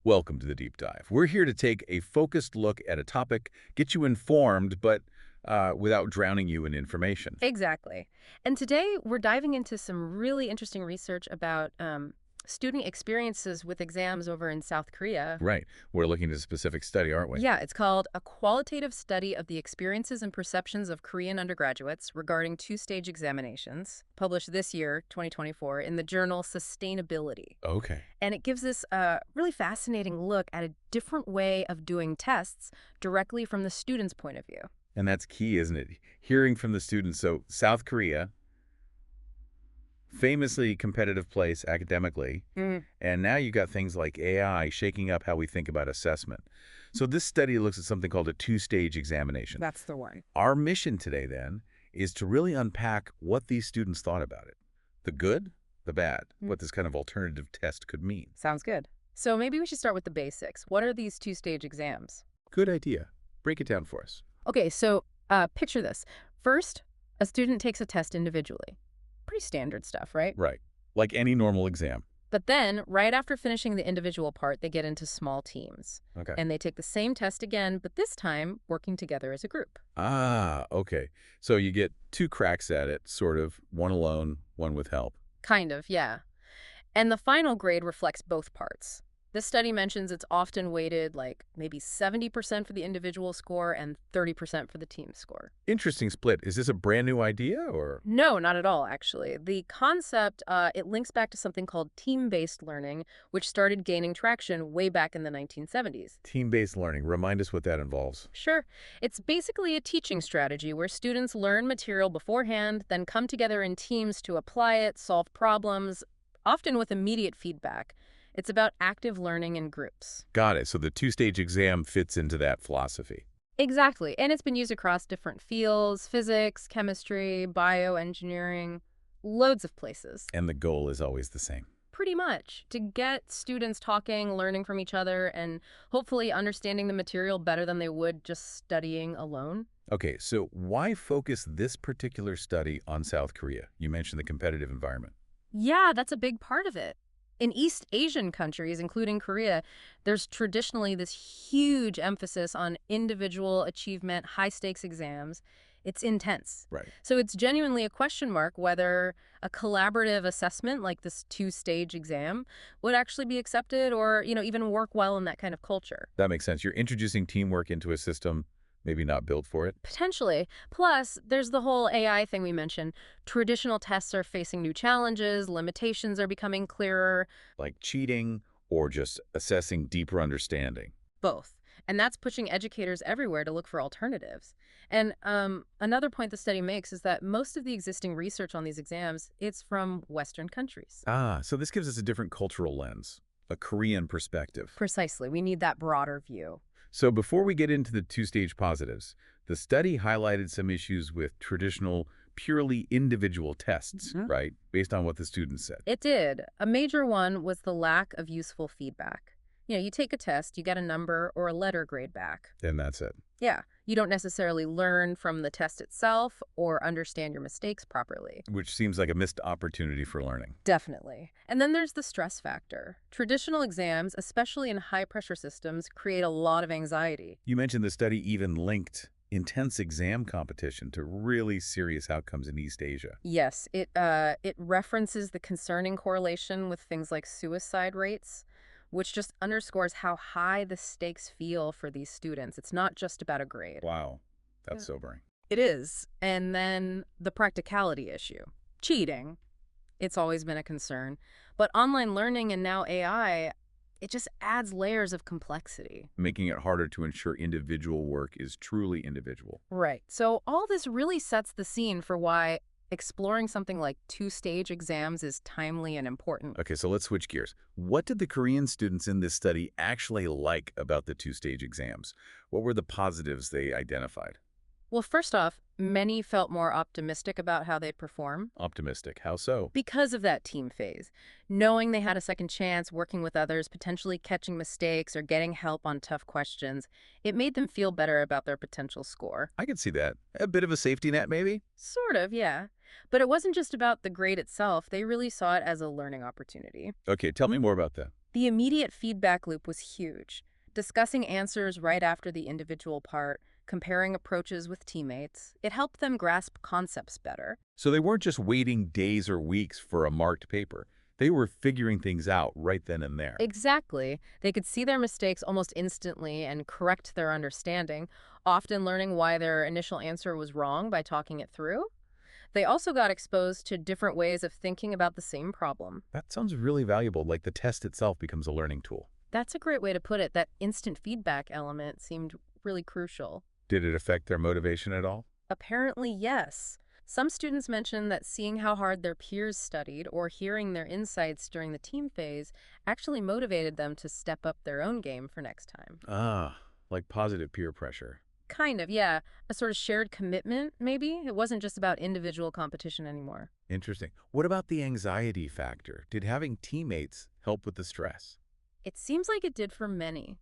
Welcome to the Deep Dive. We're here to take a focused look at a topic, get you informed, but without drowning you in information. Exactly. And today we're diving into some really interesting research about student experiences with exams over in South Korea. Right. We're looking at a specific study, aren't we? Yeah, it's called A Qualitative Study of the Experiences and Perceptions of Korean Undergraduates Regarding Two-Stage Examinations, published this year, 2024, in the journal Sustainability. Okay. And it gives us a really fascinating look at a different way of doing tests directly from the student's point of view. And that's key, isn't it? Hearing from the students. So South Korea, famously competitive place academically, and now you got things like AI shaking up how we think about assessment. So this study looks at something called a two-stage examination. That's the one. Our mission today, then, is to really unpack what these students thought about it. The good, the bad, what this kind of alternative test could mean. Sounds good. So maybe we should start with the basics. What are these two-stage exams? Good idea. Break it down for us. Okay, so picture this. First, a student takes a test individually. Pretty standard stuff, right? Right. Like any normal exam. But then, right after finishing the individual part, they get into small teams. Okay. And they take the same test again, but this time working together as a group. Ah, okay. So you get two cracks at it, sort of. One alone, one with help. Kind of, yeah. And the final grade reflects both parts. This study mentions it's often weighted like maybe 70% for the individual score and 30% for the team score. Interesting split. Is this a brand new idea, or? No, not at all, actually. The concept, it links back to something called team-based learning, which started gaining traction way back in the 1970s. Team-based learning. Remind us what that involves. Sure. It's basically a teaching strategy where students learn material beforehand, then come together in teams to apply it, solve problems, often with immediate feedback. It's about active learning in groups. Got it. So the two-stage exam fits into that philosophy. Exactly. And it's been used across different fields: physics, chemistry, bioengineering, loads of places. And the goal is always the same. Pretty much. To get students talking, learning from each other, and hopefully understanding the material better than they would just studying alone. Okay, so why focus this particular study on South Korea? You mentioned the competitive environment. Yeah, that's a big part of it. In East Asian countries, including Korea, there's traditionally this huge emphasis on individual achievement, high-stakes exams. It's intense. Right. So it's genuinely a question mark whether a collaborative assessment like this two-stage exam would actually be accepted or, even work well in that kind of culture. That makes sense. You're introducing teamwork into a system maybe not built for it. Potentially. Plus, there's the whole AI thing we mentioned. Traditional tests are facing new challenges, limitations are becoming clearer. Like cheating or just assessing deeper understanding. Both. And that's pushing educators everywhere to look for alternatives. And another point the study makes is that most of the existing research on these exams, it's from Western countries. Ah, so this gives us a different cultural lens, a Korean perspective. Precisely. We need that broader view. So before we get into the two-stage positives, the study highlighted some issues with traditional, purely individual tests, right, based on what the students said. It did. A major one was the lack of useful feedback. You take a test, you get a number or a letter grade back. And that's it. Yeah, you don't necessarily learn from the test itself or understand your mistakes properly. Which seems like a missed opportunity for learning. Definitely. And then there's the stress factor. Traditional exams, especially in high-pressure systems, create a lot of anxiety. You mentioned the study even linked intense exam competition to really serious outcomes in East Asia. Yes, it references the concerning correlation with things like suicide rates, which just underscores how high the stakes feel for these students. It's not just about a grade. Wow, that's sobering. It is. And then the practicality issue. Cheating. It's always been a concern. But online learning and now AI, it just adds layers of complexity. Making it harder to ensure individual work is truly individual. Right. So all this really sets the scene for why exploring something like two-stage exams is timely and important. Okay, so let's switch gears. What did the Korean students in this study actually like about the two-stage exams? What were the positives they identified? Well, first off, many felt more optimistic about how they'd perform. Optimistic. How so? Because of that team phase. Knowing they had a second chance, working with others, potentially catching mistakes or getting help on tough questions, it made them feel better about their potential score. I could see that. A bit of a safety net, maybe? Sort of, yeah. But it wasn't just about the grade itself. They really saw it as a learning opportunity. Okay, tell me more about that. The immediate feedback loop was huge. Discussing answers right after the individual part, comparing approaches with teammates, it helped them grasp concepts better. So they weren't just waiting days or weeks for a marked paper. They were figuring things out right then and there. Exactly. They could see their mistakes almost instantly and correct their understanding, often learning why their initial answer was wrong by talking it through. They also got exposed to different ways of thinking about the same problem. That sounds really valuable, like the test itself becomes a learning tool. That's a great way to put it. That instant feedback element seemed really crucial. Did it affect their motivation at all? Apparently, yes. Some students mentioned that seeing how hard their peers studied or hearing their insights during the team phase actually motivated them to step up their own game for next time. Ah, like positive peer pressure. Kind of, yeah. A sort of shared commitment, maybe? It wasn't just about individual competition anymore. Interesting. What about the anxiety factor? Did having teammates help with the stress? It seems like it did for many.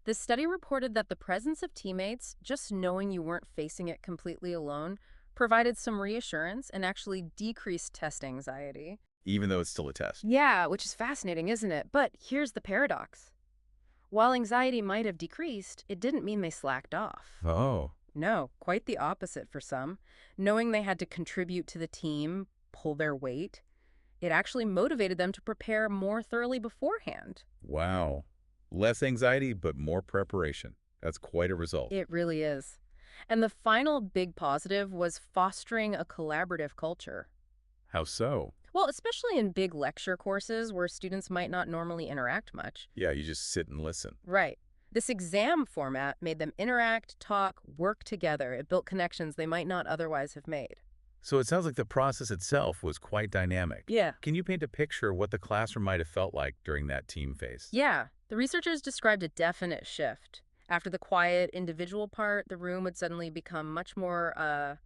This study reported that the presence of teammates, just knowing you weren't facing it completely alone, provided some reassurance and actually decreased test anxiety. Even though it's still a test. Yeah, which is fascinating, isn't it? But here's the paradox. While anxiety might have decreased, it didn't mean they slacked off. Oh, No, quite the opposite for some. Knowing they had to contribute to the team, pull their weight, it actually motivated them to prepare more thoroughly beforehand. wow. Less anxiety, but more preparation. That's quite a result. It really is. And the final big positive was fostering a collaborative culture. How so? Well, especially in big lecture courses where students might not normally interact much. Yeah, you just sit and listen. Right. This exam format made them interact, talk, work together. It built connections they might not otherwise have made. So it sounds like the process itself was quite dynamic. Yeah. Can you paint a picture of what the classroom might have felt like during that team phase? Yeah. The researchers described a definite shift. After the quiet individual part, the room would suddenly become much more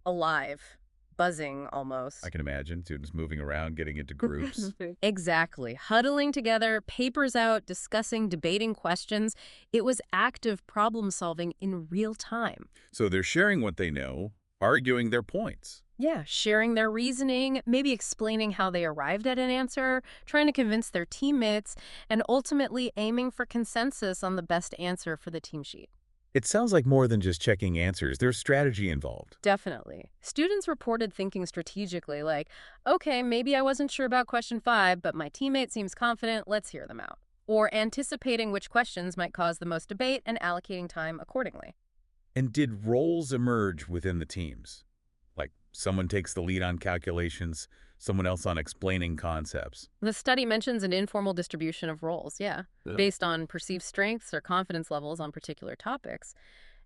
alive, buzzing almost. I can imagine students moving around, getting into groups. Exactly. Huddling together, papers out, discussing, debating questions. It was active problem solving in real time. So they're sharing what they know, arguing their points. Yeah, sharing their reasoning, maybe explaining how they arrived at an answer, trying to convince their teammates, and ultimately aiming for consensus on the best answer for the team sheet. It sounds like more than just checking answers. There's strategy involved. Definitely. Students reported thinking strategically, like, okay, maybe I wasn't sure about question 5, but my teammate seems confident, let's hear them out. Or anticipating which questions might cause the most debate and allocating time accordingly. And did roles emerge within the teams? Like someone takes the lead on calculations, someone else on explaining concepts. The study mentions an informal distribution of roles, yeah, based on perceived strengths or confidence levels on particular topics.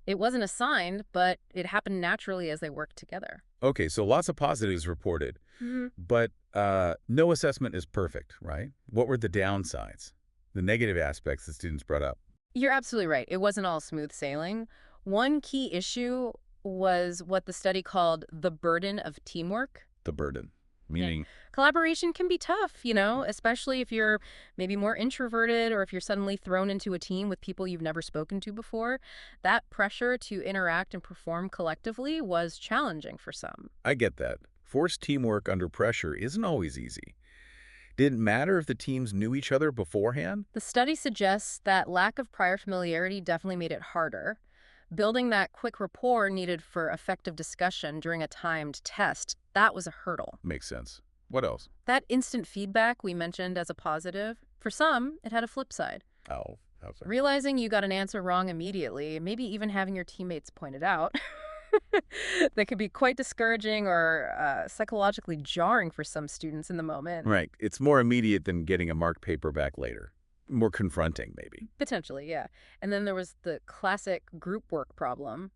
It wasn't assigned, but it happened naturally as they worked together. Okay, so lots of positives reported, but no assessment is perfect, right? What were the downsides, the negative aspects that students brought up? You're absolutely right. It wasn't all smooth sailing. One key issue was what the study called the burden of teamwork. The burden, meaning, Collaboration can be tough, especially if you're maybe more introverted or if you're suddenly thrown into a team with people you've never spoken to before. That pressure to interact and perform collectively was challenging for some. I get that. Forced teamwork under pressure isn't always easy. Did it matter if the teams knew each other beforehand? The study suggests that lack of prior familiarity definitely made it harder. Building that quick rapport needed for effective discussion during a timed test, that was a hurdle. Makes sense. What else? That instant feedback we mentioned as a positive, for some, it had a flip side. Oh, how's that? Realizing you got an answer wrong immediately, maybe even having your teammates point it out, that could be quite discouraging or psychologically jarring for some students in the moment. Right. It's more immediate than getting a marked paper back later. More confronting, maybe. Potentially, yeah. And then there was the classic group work problem.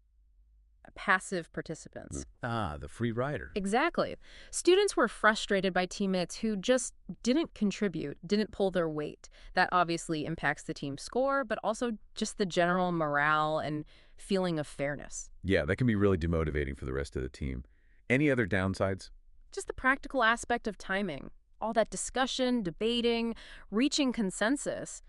Passive participants. Ah, the free rider. Exactly. Students were frustrated by teammates who just didn't contribute, didn't pull their weight. That obviously impacts the team score, but also just the general morale and feeling of fairness. Yeah, that can be really demotivating for the rest of the team. Any other downsides? Just the practical aspect of timing. All that discussion, debating, reaching consensus.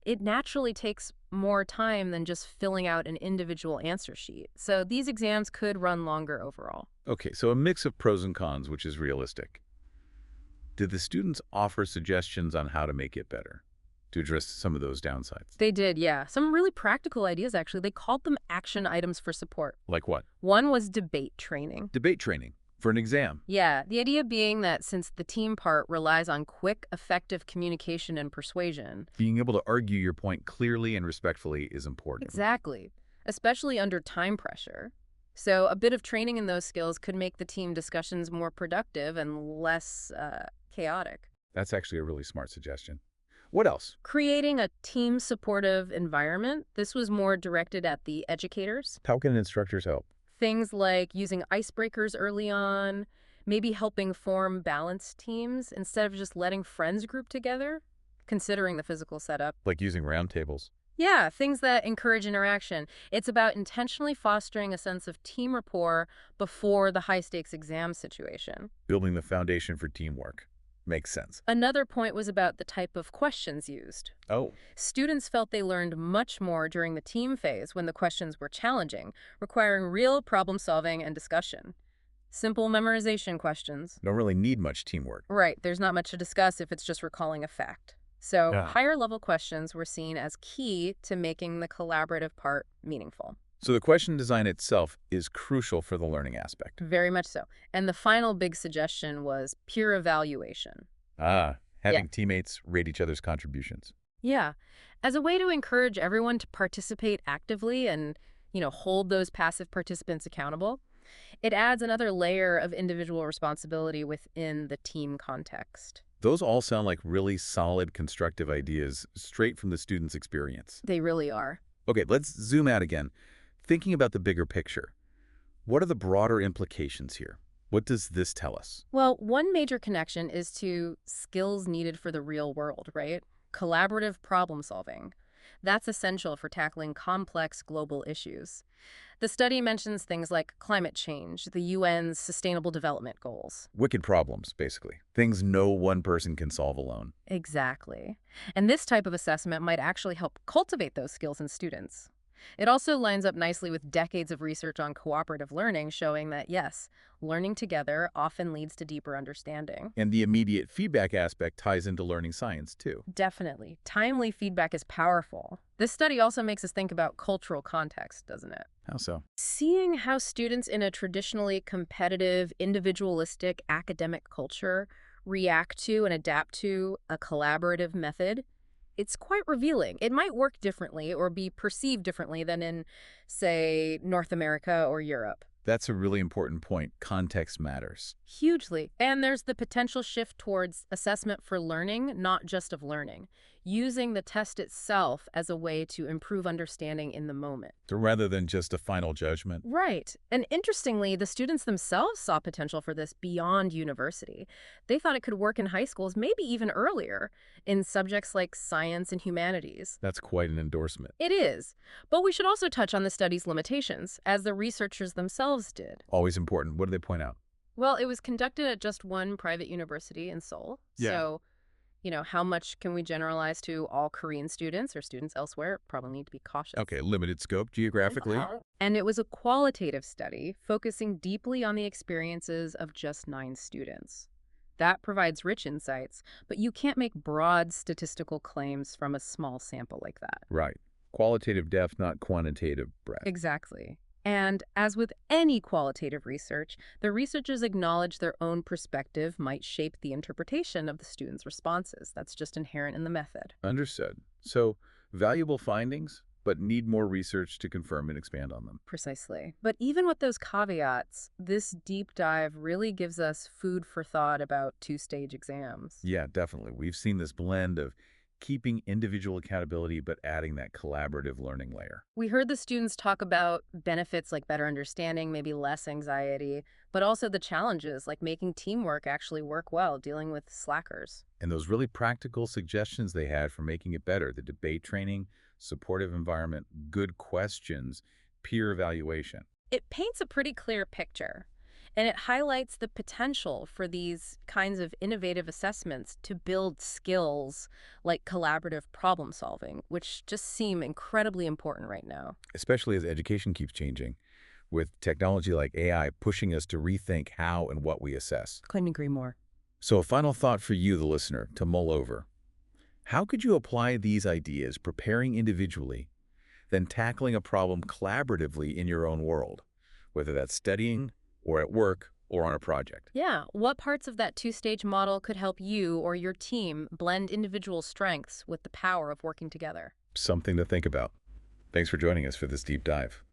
It naturally takes more time than just filling out an individual answer sheet. So these exams could run longer overall. Okay, so a mix of pros and cons, which is realistic. Did the students offer suggestions on how to make it better? to address some of those downsides. They did, yeah. Some really practical ideas, actually. They called them action items for support. Like what? One was debate training. Debate training for an exam. Yeah, the idea being that since the team part relies on quick, effective communication and persuasion. Being able to argue your point clearly and respectfully is important. Exactly, especially under time pressure. So a bit of training in those skills could make the team discussions more productive and less chaotic. That's actually a really smart suggestion. What else? Creating a team-supportive environment. This was more directed at the educators. How can instructors help? Things like using icebreakers early on, maybe helping form balanced teams instead of just letting friends group together, considering the physical setup. Like using roundtables. Yeah, things that encourage interaction. It's about intentionally fostering a sense of team rapport before the high-stakes exam situation. Building the foundation for teamwork. Makes sense. Another point was about the type of questions used. Oh, Students felt they learned much more during the team phase when the questions were challenging, requiring real problem solving and discussion. Simple memorization questions. don't really need much teamwork. Right, there's not much to discuss if it's just recalling a fact. So Yeah. higher level questions were seen as key to making the collaborative part meaningful. So the question design itself is crucial for the learning aspect. Very much so. And the final big suggestion was peer evaluation. Having teammates rate each other's contributions. Yeah, as a way to encourage everyone to participate actively and, hold those passive participants accountable. It adds another layer of individual responsibility within the team context. Those all sound like really solid, constructive ideas straight from the student's experience. They really are. Okay, let's zoom out again. Thinking about the bigger picture, what are the broader implications here? What does this tell us? Well, one major connection is to skills needed for the real world, right? Collaborative problem solving. That's essential for tackling complex global issues. The study mentions things like climate change, the UN's Sustainable Development Goals. Wicked problems, basically. Things no one person can solve alone. Exactly. And this type of assessment might actually help cultivate those skills in students. It also lines up nicely with decades of research on cooperative learning showing that, yes, learning together often leads to deeper understanding. And the immediate feedback aspect ties into learning science, too. Definitely. Timely feedback is powerful. This study also makes us think about cultural context, doesn't it? How so? Seeing how students in a traditionally competitive, individualistic academic culture react to and adapt to a collaborative method, it's quite revealing. It might work differently or be perceived differently than in, say, North America or Europe. That's a really important point. Context matters. Hugely. And there's the potential shift towards assessment for learning, not just of learning, using the test itself as a way to improve understanding in the moment. So rather than just a final judgment. Right. And interestingly, the students themselves saw potential for this beyond university. They thought it could work in high schools, maybe even earlier, in subjects like science and humanities. That's quite an endorsement. It is. But we should also touch on the study's limitations, as the researchers themselves did. Always important. What do they point out? Well, it was conducted at just one private university in Seoul. Yeah. So, how much can we generalize to all Korean students or students elsewhere? Probably need to be cautious. Okay, limited scope geographically. And it was a qualitative study focusing deeply on the experiences of just 9 students. That provides rich insights, but you can't make broad statistical claims from a small sample like that. Right. Qualitative depth, not quantitative breadth. Exactly. And as with any qualitative research, the researchers acknowledge their own perspective might shape the interpretation of the students' responses. That's just inherent in the method. Understood. So, valuable findings, but need more research to confirm and expand on them. Precisely. But even with those caveats, this deep dive really gives us food for thought about two-stage exams. Yeah, definitely. We've seen this blend of keeping individual accountability but adding that collaborative learning layer. We heard the students talk about benefits like better understanding, maybe less anxiety, but also the challenges like making teamwork actually work well, dealing with slackers. And those really practical suggestions they had for making it better, the debate training, supportive environment, good questions, peer evaluation. It paints a pretty clear picture, and it highlights the potential for these kinds of innovative assessments to build skills like collaborative problem solving, which just seem incredibly important right now. Especially as education keeps changing, with technology like AI pushing us to rethink how and what we assess. Couldn't agree more. So a final thought for you, the listener, to mull over. How could you apply these ideas preparing individually, then tackling a problem collaboratively in your own world, whether that's studying or at work or on a project? Yeah, what parts of that two-stage model could help you or your team blend individual strengths with the power of working together? Something to think about. Thanks for joining us for this deep dive.